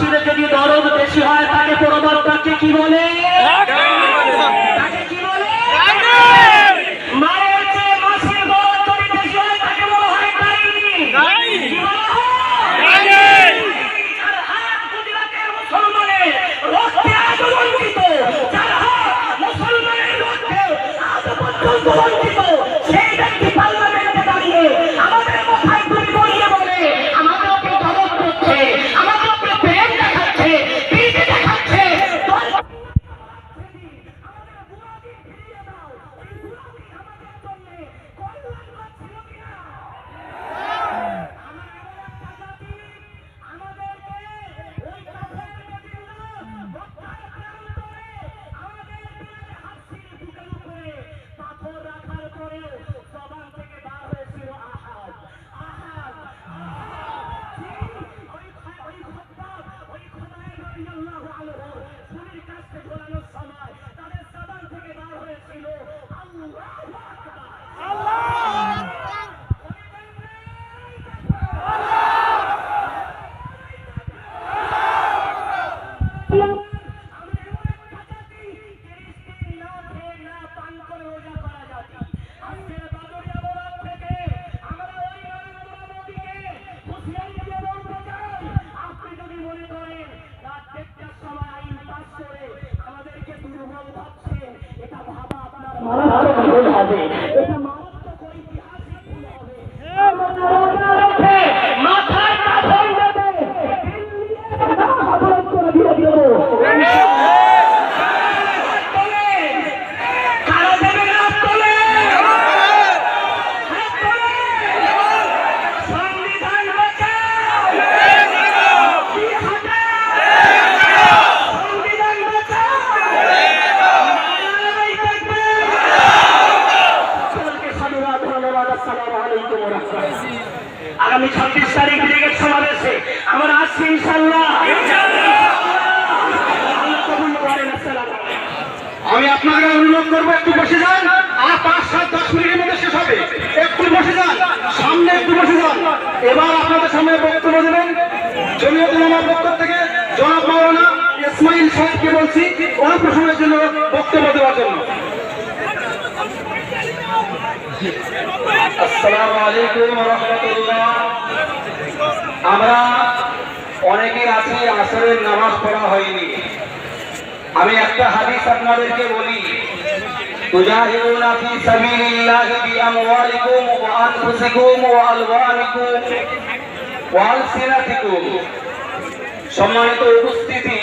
মাসির যদি দরদ বেশি হয় তাকে প্রবর্তককে কি বলে? তাকে কি বলে? মায়ের চেয়ে মাসির দরদ যদি বেশি হয় তাকে বলা হয় ডাইনি। কি বলা হয়? আর হাত গুজরাটের মুসলমানের রক্তে আজ বঞ্চিত, যার হাত মুসলমানের রক্তে আজ পর্যন্ত বঞ্চিত, সেই ব্যক্তি পার্লামেন্টে দাঁড়িয়ে আমাদের মাথায় তুলি বলিয়ে বলে আমাদেরকে দমন করছে, আমাদেরকে প্রেম দেখাচ্ছে, প্রীতি দেখাচ্ছে। আগামী 26 তারিখ ব্রিগেড সমাবেশে আমরা আসছি ইনশাআল্লাহ। আমি আপনাকে অনুরোধ করবো একটু বসে যান, আর 5-7-10 মিনিটের মধ্যে শেষ হবে। একটু বসে যান, সামনে একটু বসে যান। এবার আপনাদের সামনে বক্তব্য দেবেন জমিয়ত উলামার পক্ষ থেকে জনাব মাওলানা ইসমাইল সাহেবকে বলছি ওনার প্রসঙ্গের জন্য বক্তব্য দেওয়ার জন্য। আসসালামু আলাইকুম ওয়া রাহমাতুল্লাহ। আমরা অনেকে আছি আসরের নামাজ পড়া হয়নি। আমি একটা হাদিস আপনাদেরকে বলি, তুজাহিদুনা ফি সাবিলিল্লাহি বিআমওয়ালিকুম ওয়া আনফুসিকুম ওয়া আলওয়ানিকুম ওয়া আলসিনাতিকুম। সম্মানিত উপস্থিতি,